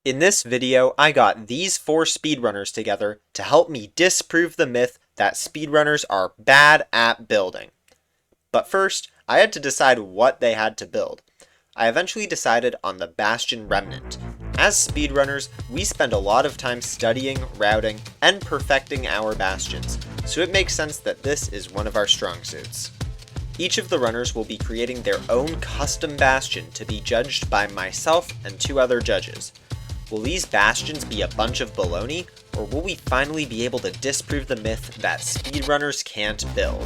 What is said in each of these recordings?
In this video, I got these 4 speedrunners together to help me disprove the myth that speedrunners are bad at building. But first, I had to decide what they had to build. I eventually decided on the Bastion Remnant. As speedrunners, we spend a lot of time studying, routing, and perfecting our bastions, so it makes sense that this is one of our strong suits. Each of the runners will be creating their own custom bastion to be judged by myself and 2 other judges. Will these bastions be a bunch of baloney, or will we finally be able to disprove the myth that speedrunners can't build?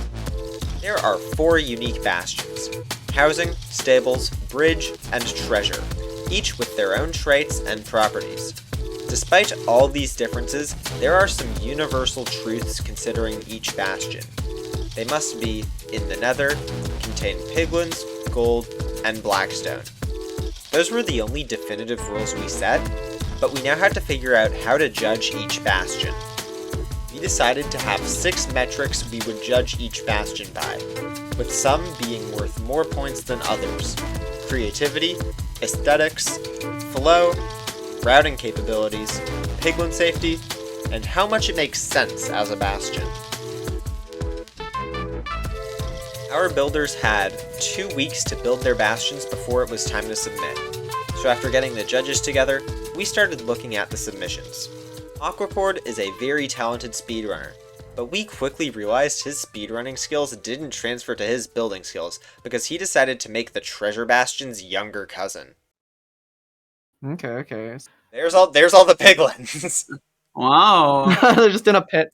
There are 4 unique bastions: housing, stables, bridge, and treasure, each with their own traits and properties. Despite all these differences, there are some universal truths considering each bastion. They must be in the nether, contain piglins, gold, and blackstone. Those were the only definitive rules we set, but we now had to figure out how to judge each bastion. We decided to have 6 metrics we would judge each bastion by, with some being worth more points than others: creativity, aesthetics, flow, routing capabilities, piglin safety, and how much it makes sense as a bastion. Our builders had 2 weeks to build their bastions before it was time to submit. So after getting the judges together, we started looking at the submissions. Aquacord is a very talented speedrunner, but we quickly realized his speedrunning skills didn't transfer to his building skills because he decided to make the treasure bastion's younger cousin. Okay. There's all the piglins. Wow. They're just in a pit.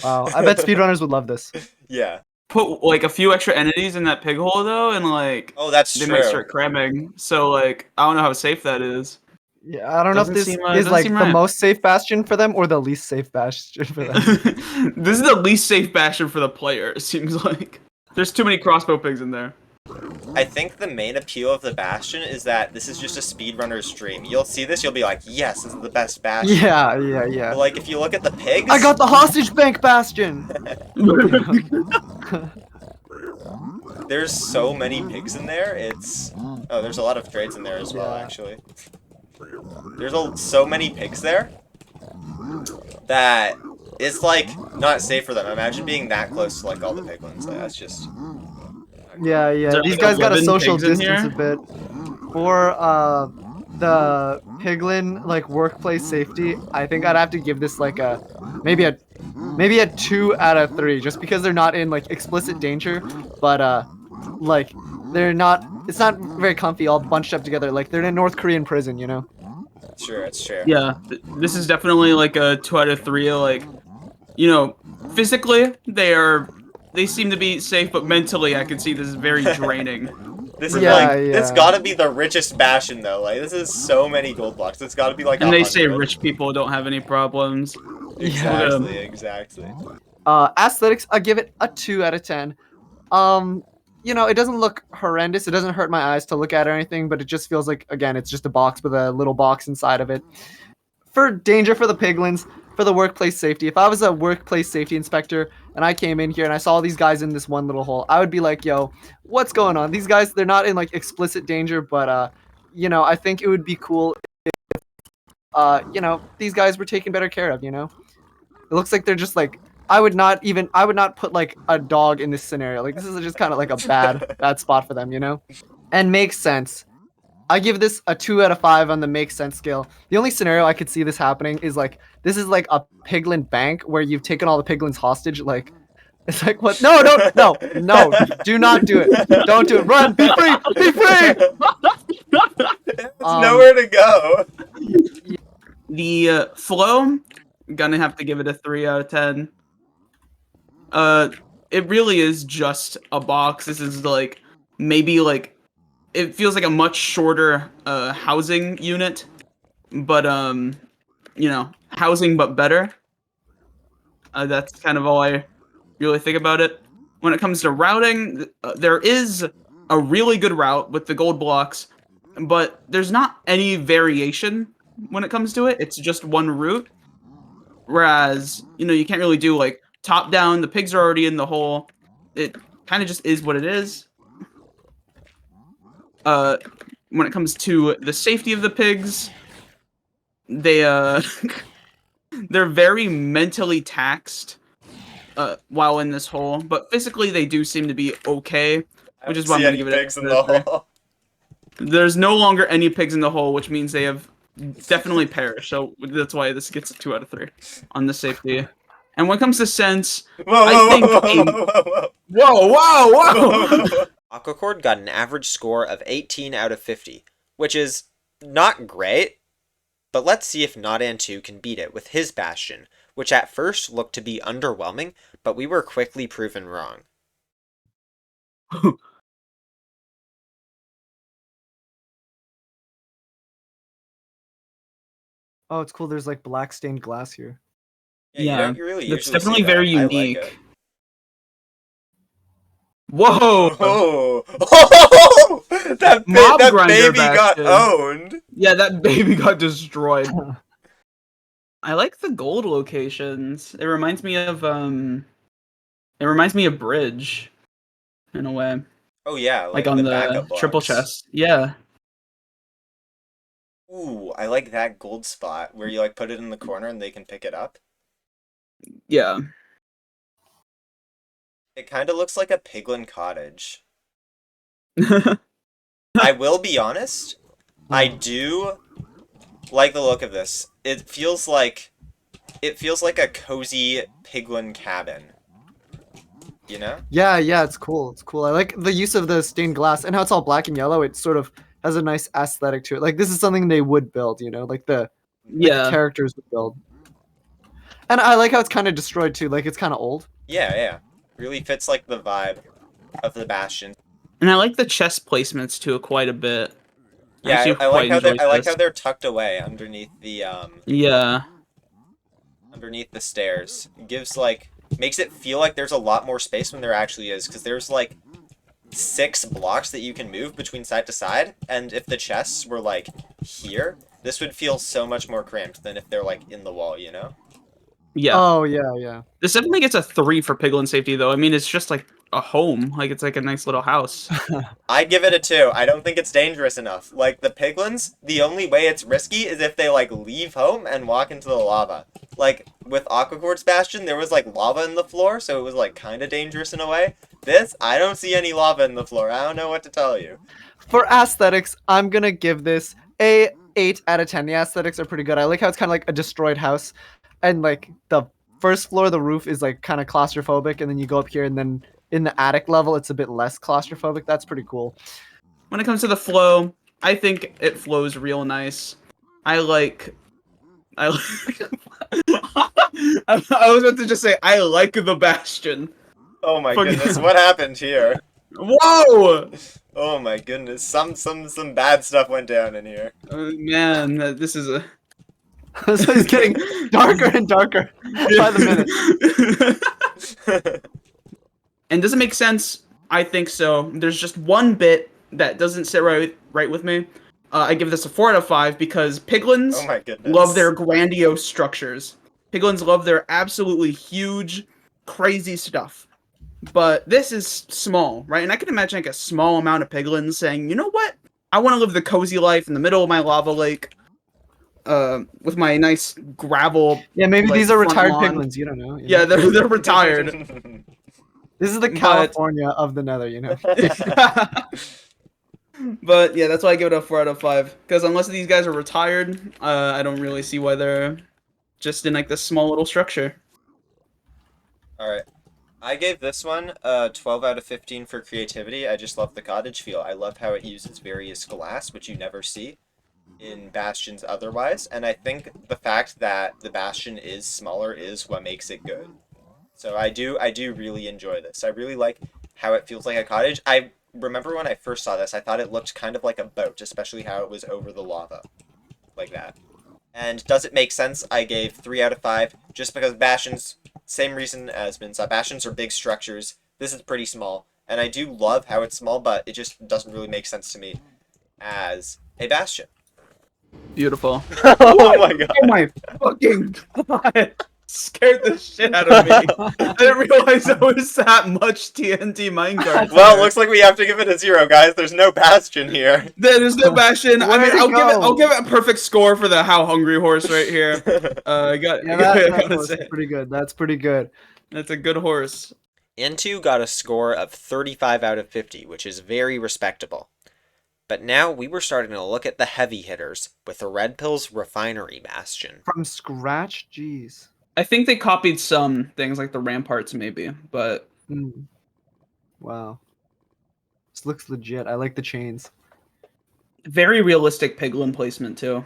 Wow, I bet speedrunners would love this. Yeah. Put like a few extra entities in that pig hole though, and like Oh, that's they true. might start cramming. So like I don't know how safe that is. Yeah, I don't know if Doesn't this seem, is doesn't like seem the right. most safe bastion for them or the least safe bastion for them. This is the least safe bastion for the player, it seems like. There's too many crossbow pigs in there. I think the main appeal of the bastion is that this is just a speedrunner's dream. You'll see this, you'll be like, yes, this is the best bastion. Yeah. But like, if you look at the pigs... I got the hostage bank bastion! There's so many pigs in there, it's... Oh, there's a lot of trades in there as well, Yeah. actually. There's so many pigs there that it's, like, not safe for them. Imagine being that close to, like, all the piglins. Like, that's just... Yeah. there, These like, guys got a 11 social pigs in distance here? a bit. For the piglin like workplace safety, I think I'd have to give this like a maybe a 2 out of 3, just because they're not in like explicit danger, but like they're not. It's not very comfy, all bunched up together. Like they're in a North Korean prison, you know. Sure, it's true. Yeah, this is definitely like a 2 out of 3. Like, you know, physically they seem to be safe, but mentally I can see this is very draining. This is Yeah. It's gotta be the richest bastion, though. Like, this is so many gold blocks. It's gotta be like And they 100. say rich people don't have any problems. Exactly. Aesthetics, I give it a 2 out of 10. You know, it doesn't look horrendous. It doesn't hurt my eyes to look at or anything, but it just feels like, again, it's just a box with a little box inside of it. For danger for the piglins, for the workplace safety, if I was a workplace safety inspector and I came in here and I saw these guys in this one little hole, I would be like, yo, what's going on? These guys, they're not in like explicit danger, but you know, I think it would be cool if you know, these guys were taken better care of, you know? It looks like they're just like, I would not put like a dog in this scenario. Like this is just kind of like a bad spot for them, you know? And makes sense. I give this a 2 out of 5 on the makes sense scale. The only scenario I could see this happening is like, this is like a piglin bank where you've taken all the piglins hostage. Like, it's like, what? No, do not do it. Don't do it. Run, be free, be free. It's nowhere to go. The flow, gonna have to give it a 3 out of 10. It really is just a box. This is like maybe like it feels like a much shorter housing unit, but you know, housing but better. That's kind of all I really think about it. When it comes to routing, there is a really good route with the gold blocks, but there's not any variation when it comes to it. It's just one route. Whereas, you know, you can't really do like top down. The pigs are already in the hole. It kind of just is what it is. When it comes to the safety of the pigs, they they're very mentally taxed while in this hole, but physically they do seem to be okay, I which don't is why I'm see gonna any give it a pigs in 2 the out of 3. hole. There's no longer any pigs in the hole, which means they have definitely perished. So that's why this gets a 2 out of 3 on the safety. And when it comes to sense, I think whoa, whoa. Aquacord got an average score of 18 out of 50, which is not great, but let's see if Nadan2 can beat it with his Bastion, which at first looked to be underwhelming, but we were quickly proven wrong. Oh, it's cool. There's like black stained glass here. Yeah, you Yeah, don't really that's usually definitely see that. very I like unique. it. Whoa! Oh, that Mob grinder baby got Bastion. owned. Yeah, that baby got destroyed. I like the gold locations. It reminds me of Bridge in a way. Oh yeah, Like like on the the backup triple blocks. chest. Yeah. Ooh, I like that gold spot where you like put it in the corner and they can pick it up. Yeah. It kind of looks like a piglin cottage. I will be honest, I do like the look of this. It feels like a cozy piglin cabin. You know? Yeah, it's cool. It's cool. I like the use of the stained glass and how it's all black and yellow. It sort of has a nice aesthetic to it. Like this is something they would build, you know, like the Yeah. characters would build. And I like how it's kind of destroyed too. Like it's kind of old. Yeah. Really fits like the vibe of the Bastion. And I like the chest placements too quite a bit. Yeah, actually I like quite how enjoy this. they're tucked away underneath the Yeah. underneath the stairs. It gives like makes it feel like there's a lot more space when there actually is, because there's like 6 blocks that you can move between side to side, and if the chests were like here, this would feel so much more cramped than if they're like in the wall, you know? Yeah. Oh yeah. This definitely gets a 3 for piglin safety though. I mean, it's just like a home. Like it's like a nice little house. I'd give it a 2. I don't think it's dangerous enough. Like the piglins, the only way it's risky is if they like leave home and walk into the lava. Like with Aquacord's Bastion, there was like lava in the floor, so it was like kind of dangerous in a way. This, I don't see any lava in the floor. I don't know what to tell you. For aesthetics, I'm gonna give this a 8 out of 10. The aesthetics are pretty good. I like how it's kind of like a destroyed house, and like the first floor, the roof is like kind of claustrophobic, and then you go up here, and then in the attic level, it's a bit less claustrophobic. That's pretty cool. When it comes to the flow, I think it flows real nice. I like I was about to just say I like the Bastion. Oh my Fucking- goodness, what happened here? Whoa! Oh my goodness, some bad stuff went down in here. Man, this is a So it's getting darker and darker by the minute. And does it make sense? I think so. There's just one bit that doesn't sit right with me. I give this a 4 out of 5 because piglins Oh my goodness. love their grandiose structures. Piglins love their absolutely huge, crazy stuff. But this is small, right? And I can imagine like a small amount of piglins saying, you know what? I want to live the cozy life in the middle of my lava lake. With my nice gravel. Yeah, maybe like, these are front retired lawn. piglins. You don't know. Yeah, they're retired. This is the California of the Nether, you know. But yeah, that's why I give it a 4 out of 5. Because unless these guys are retired, I don't really see why they're just in like this small little structure. Alright. I gave this one a 12 out of 15 for creativity. I just love the cottage feel. I love how it uses various glass, which you never see in Bastions otherwise. And I think the fact that the Bastion is smaller is what makes it good. So I do really enjoy this. I really like how it feels like a cottage. I remember when I first saw this, I thought it looked kind of like a boat, especially how it was over the lava. Like that. And does it make sense? I gave 3 out of 5, just because Bastions, same reason as Minsa, Bastions are big structures. This is pretty small. And I do love how it's small, but it just doesn't really make sense to me as a Bastion. Beautiful. Oh my god. Oh my fucking god. scared the shit out of me. I didn't realize there was that much TNT minecart. Well, it looks like we have to give it a 0, guys. There's no bastion here. There's no bastion. I mean, Where'd it I'll go? give it a perfect score for the how hungry horse right here. I got, Yeah, I that gotta horse say, is pretty good. That's pretty good. that's a good horse. Intu got a score of 35 out of 50, which is very respectable. But now we were starting to look at the heavy hitters with the RedPill's refinery bastion. From scratch? Jeez. I think they copied some things like the ramparts, maybe, but Wow. This looks legit. I like the chains. very realistic piglin placement too.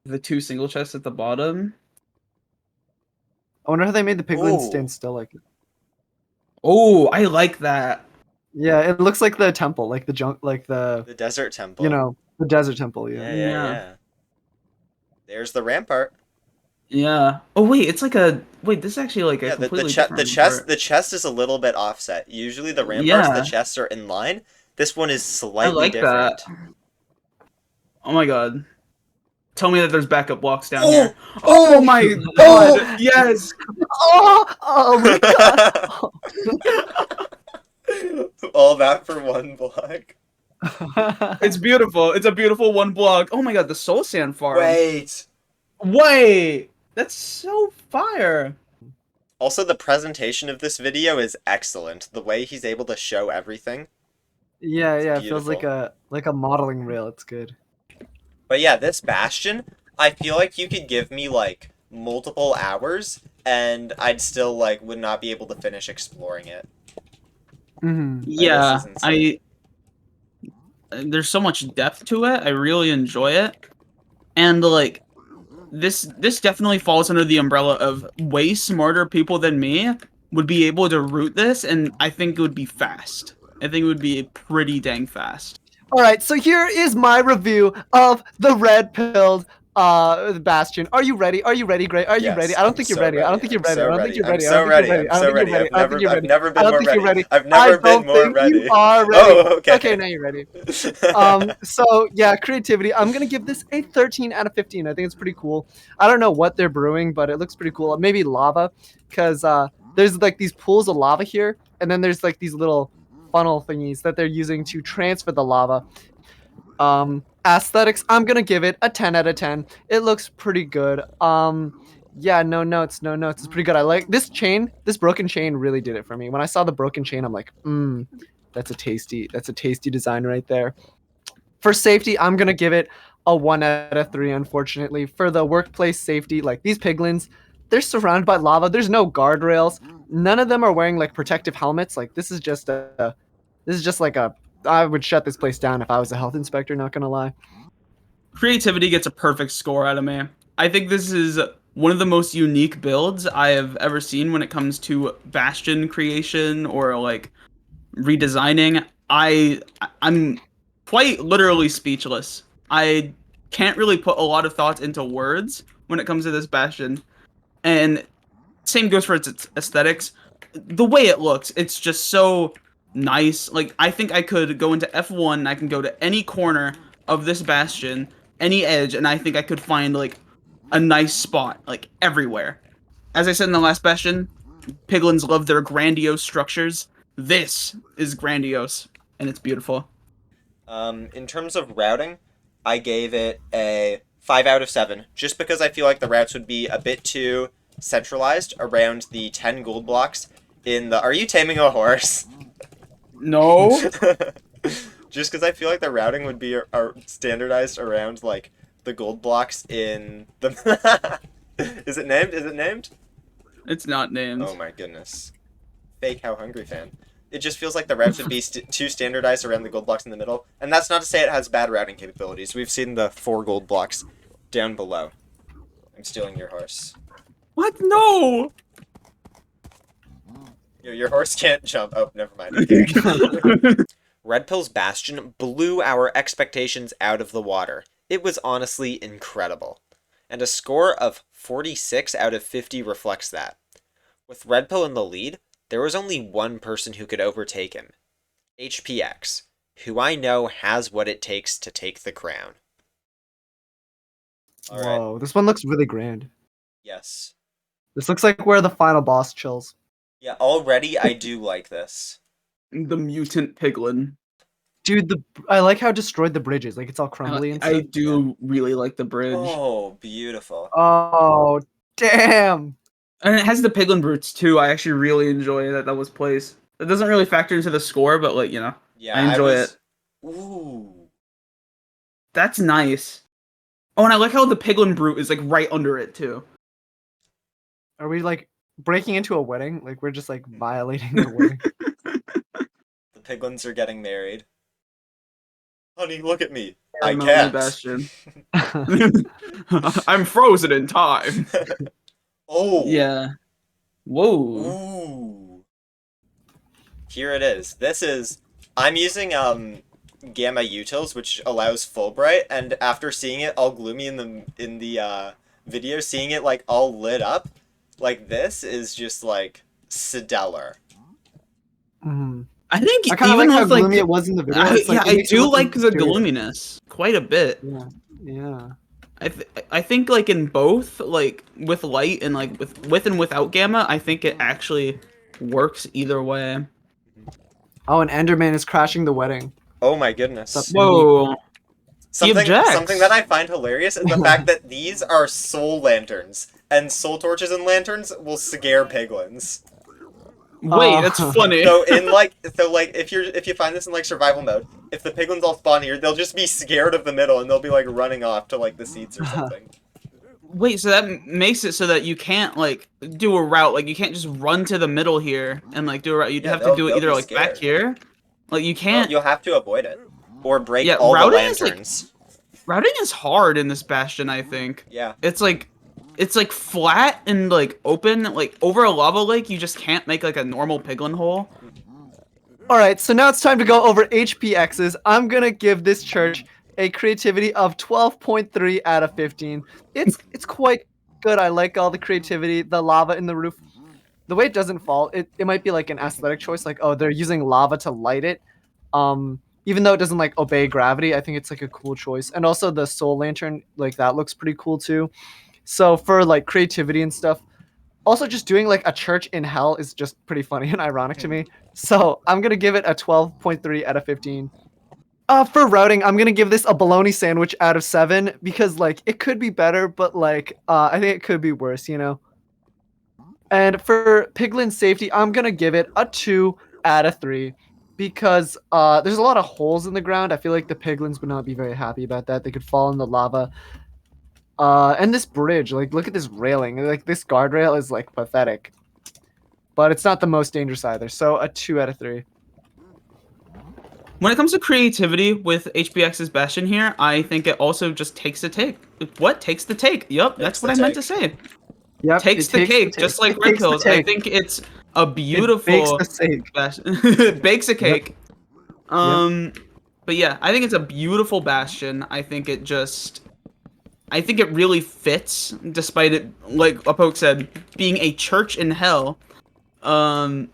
The 2 single chests at the bottom. I wonder how they made the piglins Ooh. stand still like it. Oh, I like that. Yeah, it looks like the temple, like the The desert temple. you know, the desert temple, Yeah, yeah. yeah. There's the rampart. Yeah. Oh wait, it's like a wait. This is actually like a Yeah, completely the different chest rampart. the chest is a little bit offset. Usually the ramparts, Yeah. the chests are in line. This one is I slightly like different. that. Oh my god. Tell me that there's backup blocks down Oh! here. Oh my god! Yes! Oh my All that for 1 block. god. It's beautiful. It's a beautiful 1 block. Oh my god, the soul sand farm. Wait. Wait! That's so fire. Also, the presentation of this video is excellent. The way he's able to show everything. Yeah, It's yeah, it feels beautiful. like a modeling reel. It's good. But yeah, this bastion, I feel like you could give me like multiple hours and I'd still like would not be able to finish exploring it. Yeah, this is insane. there's so much depth to it. I really enjoy it. And like this definitely falls under the umbrella of way smarter people than me would be able to root this, and I think it would be fast. I think it would be pretty dang fast. All right, so here is my review of the red-pilled bastion. Are you ready? Are you ready, Gray? Are you Yes, ready? I don't I'm think you're so ready. I don't ready. think you're I'm ready. so I don't ready. think you're I'm ready. I so don't think you're ready. ready. I'm I so don't think you're ready. ready. I don't think you're ready. I've never I been don't more think you're ready. ready. I've I never been don't more think ready. you are ready. Oh, okay. Okay, now you're ready. So yeah, creativity. I'm gonna give this a 13 out of 15. I think it's pretty cool. I don't know what they're brewing, but it looks pretty cool. Maybe lava, because there's like these pools of lava here, and then there's like these little funnel thingies that they're using to transfer the lava. Aesthetics, I'm gonna give it a 10 out of 10. It looks pretty good. Yeah, no notes. It's pretty good. I like this chain. This broken chain really did it for me. When I saw the broken chain, I'm like, that's a tasty design right there. For safety, I'm gonna give it a 1 out of 3. Unfortunately, for the workplace safety, like these piglins, they're surrounded by lava. There's no guardrails. None of them are wearing like protective helmets. Like this is just like a. I would shut this place down if I was a health inspector. Not gonna lie. Creativity gets a perfect score out of me. I think this is one of the most unique builds I have ever seen when it comes to bastion creation or like redesigning. I'm quite literally speechless. I can't really put a lot of thoughts into words when it comes to this bastion. And same goes for its aesthetics. The way it looks, it's just so nice. Like I think I could go into F1 and I can go to any corner of this bastion, any edge, and I think I could find like a nice spot like everywhere. As I said in the last bastion, piglins love their grandiose structures. This is grandiose and it's beautiful. In terms of routing, I gave it a 5 out of 7, just because I feel like the routes would be a bit too centralized around the 10 gold blocks in the... Are you taming a horse? No. Just because I feel like the routing would be standardized around, like, the gold blocks in the... Is it named? Is it named? It's not named. Oh my goodness. Fake How Hungry fan. It just feels like the routes would be too standardized around the gold blocks in the middle. And that's not to say it has bad routing capabilities. We've seen the 4 gold blocks down below. I'm stealing your horse. What? No. Your horse can't jump. Oh, never mind. RedPill's bastion blew our expectations out of the water. It was honestly incredible. And a score of 46 out of 50 reflects that. With RedPill in the lead, there was only one person who could overtake him. HPX, who I know has what it takes to take the crown. All right. Whoa, this one looks really grand. Yes. This looks like where the final boss chills. Yeah, already I do like this. The mutant piglin. Dude, I like how destroyed the bridge is. Like it's all crumbly and I stuff. do really like the bridge. Oh, beautiful. Oh, damn. And it has the piglin brutes too. I actually really enjoy that was placed. It doesn't really factor into the score, but like, Yeah, I enjoy it. Ooh. That's nice. Oh, and I like how the piglin brute is like right under it too. Are we like breaking into a wedding? Like we're just like violating their wedding. The piglins are getting married. Honey, look at me. I Lonely can't. Bastion. I'm frozen in time. Oh. Yeah. Whoa. Ooh. Here it is. I'm using gamma utils, which allows full bright, and after seeing it all gloomy in the video, seeing it like all lit up like this is just like stellar. Mhm. I think I kind of even like how with like gloomy it was in the video. It's like, yeah, it I makes it do look like the mysterious. gloominess quite a bit. Yeah, yeah. I think like in both like with light and like with and without gamma, I think it actually works either way. Oh, and Enderman is crashing the wedding. Oh my goodness. Whoa. He objects. Something that I find hilarious is the fact that these are soul lanterns, and soul torches and lanterns will scare piglins. Wait, that's funny. So if you find this in like survival mode, if the piglins all spawn here, they'll just be scared of the middle and they'll be like running off to like the seats or something. Wait, so that makes it so that you can't like do a route, like you can't just run to the middle here and like do a route. You'd have to do it they'll either be like back scared. here, like you can't. You'll have to avoid it, or break Yeah, all the routing is, like- lanterns. Routing is hard in this bastion, I think. Yeah. It's like flat and like open, like over a lava lake. You just can't make like a normal piglin hole. All right, so now it's time to go over HPXs. I'm gonna give this church a creativity of 12.3 out of 15. It's quite good. I like all the creativity, the lava in the roof. The way it doesn't fall, it might be like an aesthetic choice, like oh they're using lava to light it. Even though it doesn't like obey gravity, I think it's like a cool choice. And also the soul lantern, like that looks pretty cool too. So for like creativity and stuff, also just doing like a church in hell is just pretty funny and ironic to me. So I'm gonna give it a 12.3 out of 15. For routing, I'm gonna give this a bologna sandwich out of 7 because like it could be better, but like I think it could be worse, you know. And for piglin safety, I'm gonna give it a 2 out of 3 because there's a lot of holes in the ground. I feel like the piglins would not be very happy about that. They could fall in the lava. And this bridge, like look at this railing. Like this guardrail is like pathetic. But it's not the most dangerous either. So a 2 out of 3. When it comes to creativity with HPX's Bastion here, I think it also just takes the take. What? Takes the take. Yup, that's what I meant to say. Yep, Takes the cake, just like RedPill. I think it's a beautiful bastion. Bakes a cake. But yeah, I think it's a beautiful bastion. I think it really fits, despite it, like Apok said, being a church in hell. I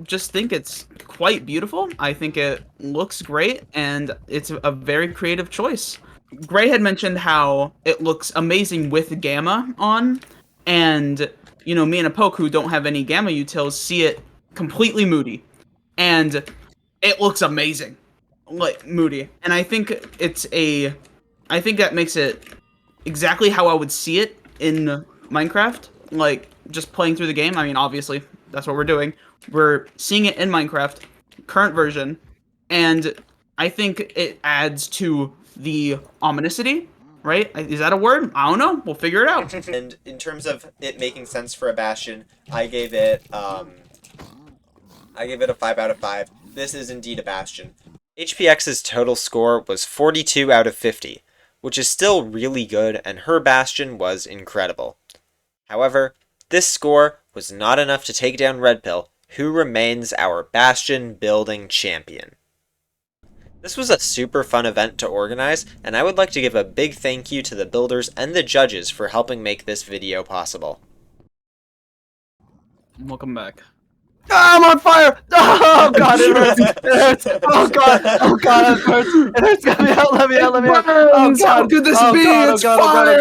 just think it's quite beautiful. I think it looks great, and it's a very creative choice. Gray had mentioned how it looks amazing with gamma on, and me and Apok, who don't have any gamma utils, see it completely moody, and it looks amazing, like moody. And I think that makes it exactly how I would see it in Minecraft, like just playing through the game. I mean, obviously, that's what we're doing. We're seeing it in Minecraft, current version, and I think it adds to the ominousity, right? Is that a word? I don't know. We'll figure it out. And in terms of it making sense for a bastion, I gave it a 5 out of 5. This is indeed a bastion. HPX's total score was 42 out of 50, which is still really good, and her bastion was incredible. However, this score was not enough to take down RedPill, who remains our bastion building champion. This was a super fun event to organize, and I would like to give a big thank you to the builders and the judges for helping make this video possible. Welcome back. Ah, I'm on fire! Oh god, it hurts! It hurts! Oh god! Oh god, it hurts! It hurts! Let me out! Let me out! Let me out! Oh Burns! god! How could this Oh be? god! Oh It's god! Oh god! Oh god!